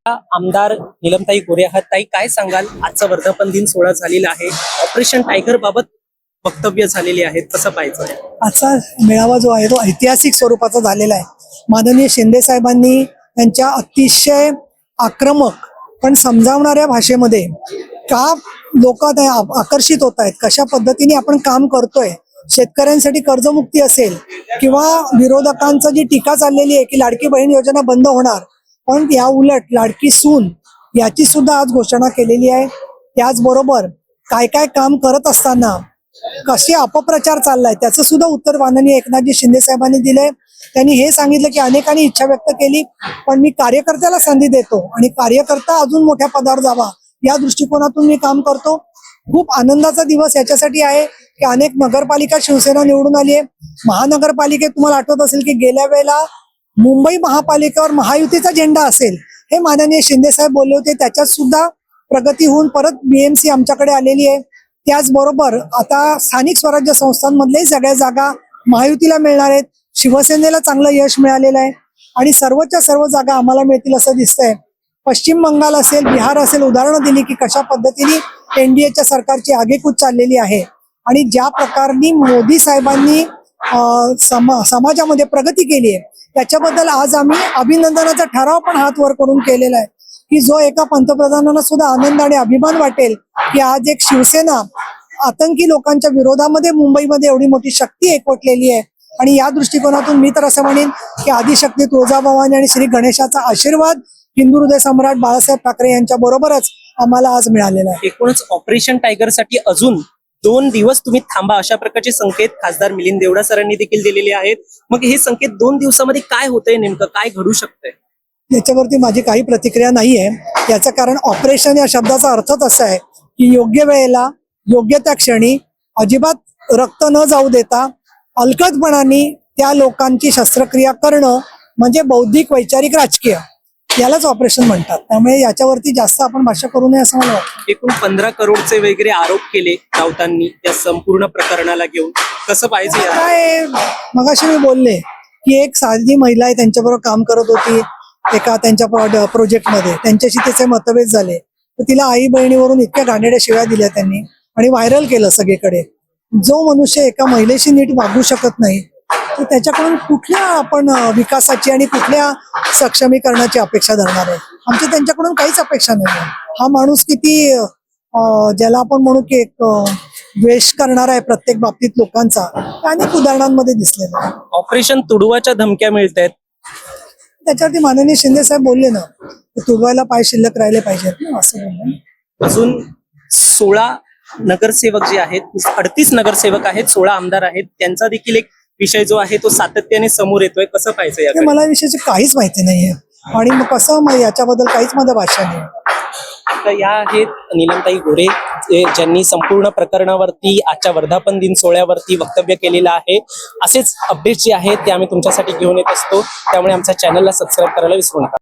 आमदार नीलमताई गोरे आहात. ताई, काय सांगाल? आजचा वर्धापन दिन सोहळा झालेला आहे. ऑपरेशन टायगर बाबत वक्तव्य झालेली आहेत, कसं पाहायचं? आजचा मेळावा जो आहे तो ऐतिहासिक स्वरूपाचा झालेला आहे. माननीय शिंदे साहेबांनी त्यांच्या अतिशय आक्रमक पण समजावणाऱ्या भाषेमध्ये का लोक आकर्षित होत आहेत, कशा पद्धतीने आपण काम करतोय, शेतकऱ्यांसाठी कर्जमुक्ती असेल किंवा विरोधकांचं जी टीका चाललेली आहे की लाडकी बहीण योजना बंद होणार, पण या उलट लाडकी सून याची सुद्धा आज घोषणा केलेली आहे. त्याचबरोबर काय काय काम करत असताना कसे अपप्रचार चाललाय त्याचं सुद्धा उत्तर माननीय एकनाथजी शिंदे साहेबांनी दिलंय. त्यांनी हे सांगितलं की अनेकांनी इच्छा व्यक्त केली, पण मी कार्यकर्त्याला संधी देतो आणि कार्यकर्ता अजून मोठ्या पदावर जावा या दृष्टिकोनातून मी काम करतो. खूप आनंदाचा दिवस याच्यासाठी आहे की अनेक नगरपालिका शिवसेना निवडून आली आहे. महानगरपालिकेत तुम्हाला आठवत असेल की गेल्या वेळेला मुंबई महापालिकेवर महायुतीचा झेंडा असेल हे माननीय शिंदे साहेब बोलले होते. त्याच्यात सुद्धा प्रगती होऊन परत BMC आमच्याकडे आलेली आहे. त्याचबरोबर आता स्थानिक स्वराज्य संस्थांमधले सगळ्या जागा महायुतीला मिळणार आहेत. शिवसेनेला चांगलं यश मिळालेलं आहे आणि सर्वच्या सर्व जागा आम्हाला मिळतील असं दिसतंय. पश्चिम बंगाल असेल, बिहार असेल, उदाहरणं दिली की कशा पद्धतीने NDAच्या सरकारची आगेकूच चाललेली आहे आणि ज्या प्रकारे मोदी साहेबांनी समाजामध्ये प्रगती केली आहे त्याच्याबद्दल आज आम्ही अभिनंदनाचा ठराव पण हात वर करून केलेला आहे की जो एका पंतप्रधानांना सुद्धा आनंद आणि अभिमान वाटेल की आज एक शिवसेना आतंकी लोकांच्या विरोधामध्ये मुंबईमध्ये एवढी मोठी शक्ती एकवटलेली आहे. आणि या दृष्टिकोनातून मी तर असं म्हणेन की आदिशक्ती तुळजाभवानी आणि श्री गणेशाचा आशीर्वाद हिंदू हृदय सम्राट बाळासाहेब ठाकरे यांच्या बरोबरच आम्हाला आज मिळालेला आहे. एकूणच ऑपरेशन टायगर साठी अजून 2 दिवस तुम्ही थांबा अशा प्रकारचे संकेत खासदार मिलिंद देवडा सरांनी देखील दिलेले आहेत. मग हे संकेत 2 दिवसामध्ये काय होतंय, नेमकं काय घडू शकतंय? याच्यावरती माझी काही प्रतिक्रिया नाहीये. याचं कारण ऑपरेशन या शब्दाचा अर्थच असा आहे की योग्य वेळेला योग्य त्या क्षणी अजिबात रक्त न जाऊ देता अलकटपणाने त्या लोकांची शस्त्रक्रिया करणं म्हणजे बौद्धिक, वैचारिक, राजकीय यालाच ऑपरेशन म्हणतात. त्यामुळे याच्यावरती जास्त आपण भाष्य करू नये असं मला वाटतं. एकूण 15 करोडचे वगैरे आरोप केले राऊतांनी त्या संपूर्ण प्रकरणाला घेऊन, कसं पाहिजे? काय मगाशी मी बोलले की एक साधी महिला आहे त्यांच्याबरोबर काम करत होती एका त्यांच्या प्रोजेक्टमध्ये, त्यांच्याशी त्याचे मतभेद झाले तर तिला आई बहिणीवरून इतक्या घाणेरड्या शिव्या दिल्या त्यांनी आणि व्हायरल केलं सगळीकडे. जो मनुष्य एका महिलेशी नीट वागू शकत नाही तर त्याच्याकडून कुठल्या आपण विकासाची आणि कुठल्या सक्षमीकरणाची अपेक्षा धरणार आहे? आमची त्यांच्याकडून काहीच अपेक्षा नाही. हा माणूस किती ज्याला आपण म्हणू की एक द्वेष करणार आहे प्रत्येक बाबतीत लोकांचा, अनेक उदाहरणांमध्ये दिसलेला आहे. ऑपरेशन तुडवाच्या धमक्या मिळत आहेत, त्याच्यावरती माननीय शिंदे साहेब बोलले ना तुडवायला पाय शिल्लक राहिले पाहिजेत ना असं बोलले. अजून 16 नगरसेवक जे आहेत, 38 नगरसेवक आहेत, 16 आमदार आहेत, त्यांचा देखील एक विषय जो आहे तो सातत्याने समोर येतोय. कसं पाहायचं? मला विषयाची काहीच माहिती नाहीये आणि मग कसं याच्याबद्दल काहीच माझं भाषा नाही. तर या आहेत नीलमताई गोरे ज्यांनी संपूर्ण प्रकरणावरती आजच्या वर्धापन दिन सोहळ्यावरती वक्तव्य केलेलं आहे. असेच अपडेट्स जे आहेत ते आम्ही तुमच्यासाठी घेऊन येत असतो, त्यामुळे आमच्या चॅनलला सबस्क्राईब करायला विसरू नका.